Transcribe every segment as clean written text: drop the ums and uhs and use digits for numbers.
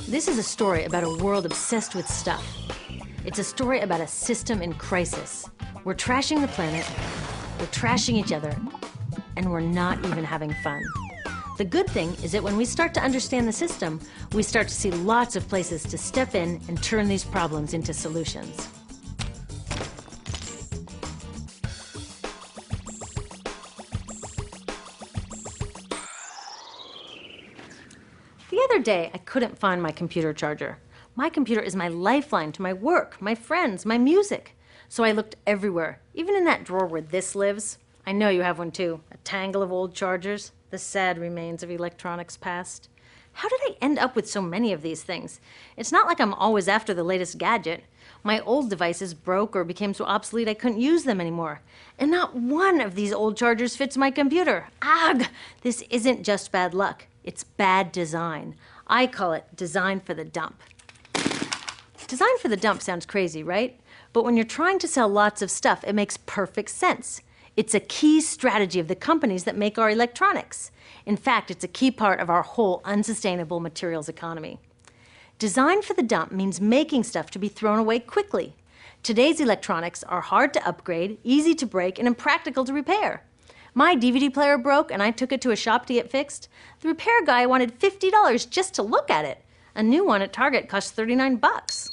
This is a story about a world obsessed with stuff. It's a story about a system in crisis. We're trashing the planet, we're trashing each other, and we're not even having fun. The good thing is that when we start to understand the system, we start to see lots of places to step in and turn these problems into solutions. The other day, I couldn't find my computer charger. My computer is my lifeline to my work, my friends, my music. So I looked everywhere, even in that drawer where this lives. I know you have one too, a tangle of old chargers, the sad remains of electronics past. How did I end up with so many of these things? It's not like I'm always after the latest gadget. My old devices broke or became so obsolete I couldn't use them anymore. And not one of these old chargers fits my computer. Ugh! This isn't just bad luck. It's bad design. I call it design for the dump. Design for the dump sounds crazy, right? But when you're trying to sell lots of stuff, it makes perfect sense. It's a key strategy of the companies that make our electronics. In fact, it's a key part of our whole unsustainable materials economy. Design for the dump means making stuff to be thrown away quickly. Today's electronics are hard to upgrade, easy to break, and impractical to repair. My DVD player broke and I took it to a shop to get fixed. The repair guy wanted $50 just to look at it. A new one at Target cost $39.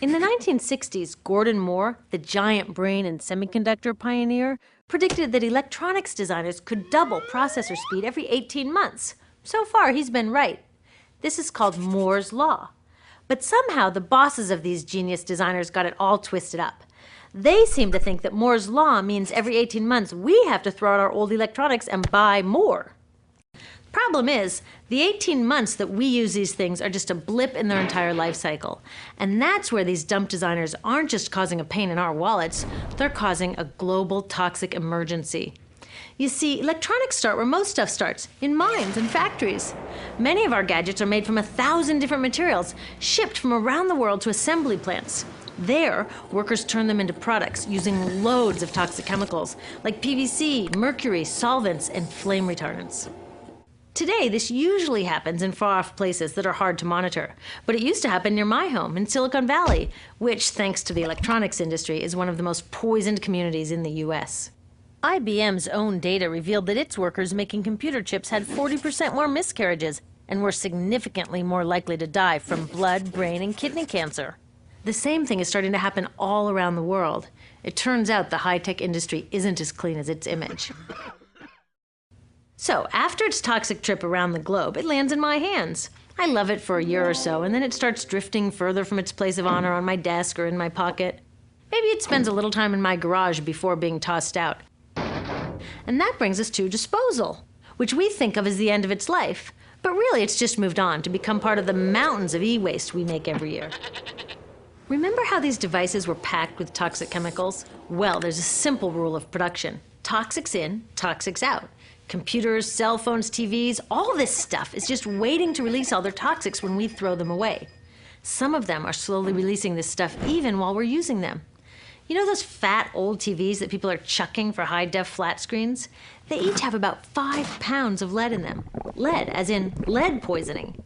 In the 1960s, Gordon Moore, the giant brain and semiconductor pioneer, predicted that electronics designers could double processor speed every 18 months. So far, he's been right. This is called Moore's Law. But somehow, the bosses of these genius designers got it all twisted up. They seem to think that Moore's Law means every 18 months we have to throw out our old electronics and buy more. Problem is, the 18 months that we use these things are just a blip in their entire life cycle. And that's where these dump designers aren't just causing a pain in our wallets, they're causing a global toxic emergency. You see, electronics start where most stuff starts, in mines and factories. Many of our gadgets are made from 1,000 different materials, shipped from around the world to assembly plants. There, workers turn them into products using loads of toxic chemicals like PVC, mercury, solvents, and flame retardants. Today, this usually happens in far-off places that are hard to monitor, but it used to happen near my home in Silicon Valley, which, thanks to the electronics industry, is one of the most poisoned communities in the US. IBM's own data revealed that its workers making computer chips had 40% more miscarriages and were significantly more likely to die from blood, brain, and kidney cancer. The same thing is starting to happen all around the world. It turns out the high-tech industry isn't as clean as its image. So, after its toxic trip around the globe, it lands in my hands. I love it for a year or so, and then it starts drifting further from its place of honor on my desk or in my pocket. Maybe it spends a little time in my garage before being tossed out. And that brings us to disposal, which we think of as the end of its life. But really, it's just moved on to become part of the mountains of e-waste we make every year. Remember how these devices were packed with toxic chemicals? Well, there's a simple rule of production. Toxics in, toxics out. Computers, cell phones, TVs, all this stuff is just waiting to release all their toxics when we throw them away. Some of them are slowly releasing this stuff even while we're using them. You know those fat old TVs that people are chucking for high-def flat screens? They each have about 5 pounds of lead in them. Lead, as in lead poisoning.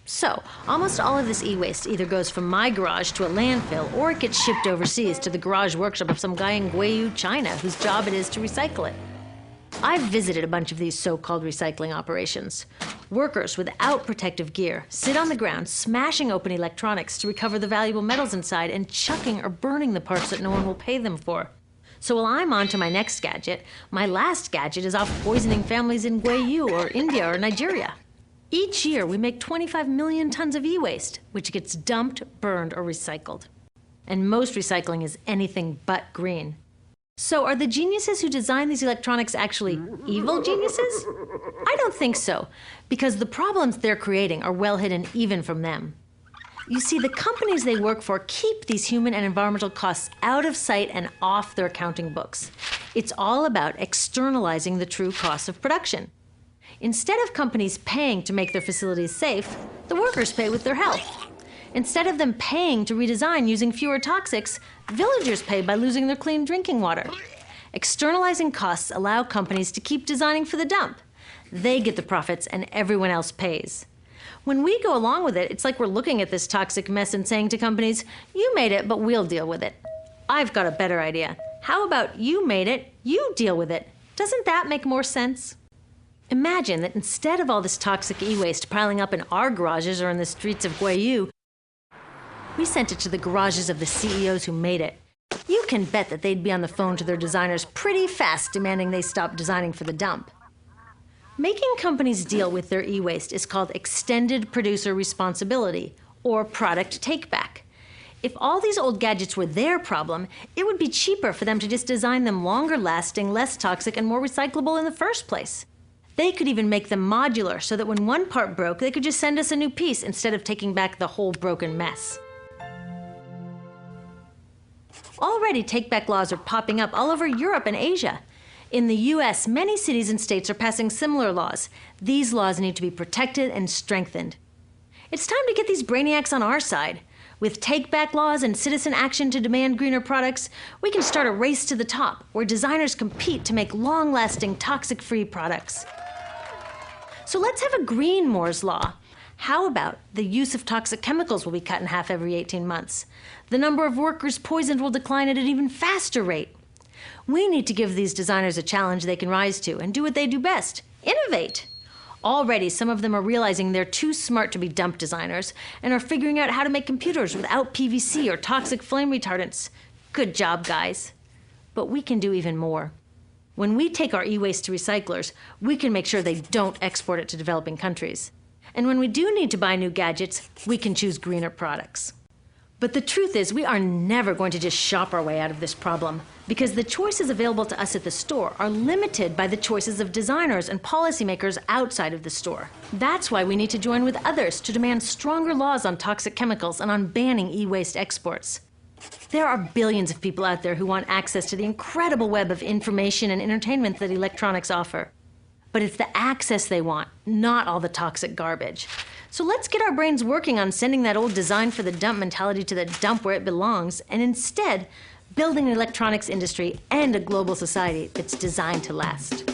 So, almost all of this e-waste either goes from my garage to a landfill, or it gets shipped overseas to the garage workshop of some guy in Guiyu, China, whose job it is to recycle it. I've visited a bunch of these so-called recycling operations. Workers without protective gear sit on the ground, smashing open electronics to recover the valuable metals inside and chucking or burning the parts that no one will pay them for. So while I'm on to my next gadget, my last gadget is off poisoning families in Guiyu or India or Nigeria. Each year, we make 25 million tons of e-waste, which gets dumped, burned, or recycled. And most recycling is anything but green. So are the geniuses who design these electronics actually evil geniuses? I don't think so, because the problems they're creating are well hidden even from them. You see, the companies they work for keep these human and environmental costs out of sight and off their accounting books. It's all about externalizing the true costs of production. Instead of companies paying to make their facilities safe, the workers pay with their health. Instead of them paying to redesign using fewer toxics, villagers pay by losing their clean drinking water. Externalizing costs allow companies to keep designing for the dump. They get the profits and everyone else pays. When we go along with it, it's like we're looking at this toxic mess and saying to companies, you made it, but we'll deal with it. I've got a better idea. How about you made it, you deal with it? Doesn't that make more sense? Imagine that instead of all this toxic e-waste piling up in our garages or in the streets of Guayu, we sent it to the garages of the CEOs who made it. You can bet that they'd be on the phone to their designers pretty fast, demanding they stop designing for the dump. Making companies deal with their e-waste is called extended producer responsibility, or product take-back. If all these old gadgets were their problem, it would be cheaper for them to just design them longer-lasting, less toxic, and more recyclable in the first place. They could even make them modular so that when one part broke, they could just send us a new piece instead of taking back the whole broken mess. Already, take-back laws are popping up all over Europe and Asia. In the US, many cities and states are passing similar laws. These laws need to be protected and strengthened. It's time to get these brainiacs on our side. With take-back laws and citizen action to demand greener products, we can start a race to the top, where designers compete to make long-lasting, toxic-free products. So let's have a green Moore's Law. How about the use of toxic chemicals will be cut in half every 18 months? The number of workers poisoned will decline at an even faster rate. We need to give these designers a challenge they can rise to and do what they do best: innovate. Already, some of them are realizing they're too smart to be dump designers and are figuring out how to make computers without PVC or toxic flame retardants. Good job, guys. But we can do even more. When we take our e-waste to recyclers, we can make sure they don't export it to developing countries. And when we do need to buy new gadgets, we can choose greener products. But the truth is, we are never going to just shop our way out of this problem, because the choices available to us at the store are limited by the choices of designers and policymakers outside of the store. That's why we need to join with others to demand stronger laws on toxic chemicals and on banning e-waste exports. There are billions of people out there who want access to the incredible web of information and entertainment that electronics offer. But it's the access they want, not all the toxic garbage. So let's get our brains working on sending that old design for the dump mentality to the dump where it belongs, and instead building an electronics industry and a global society that's designed to last.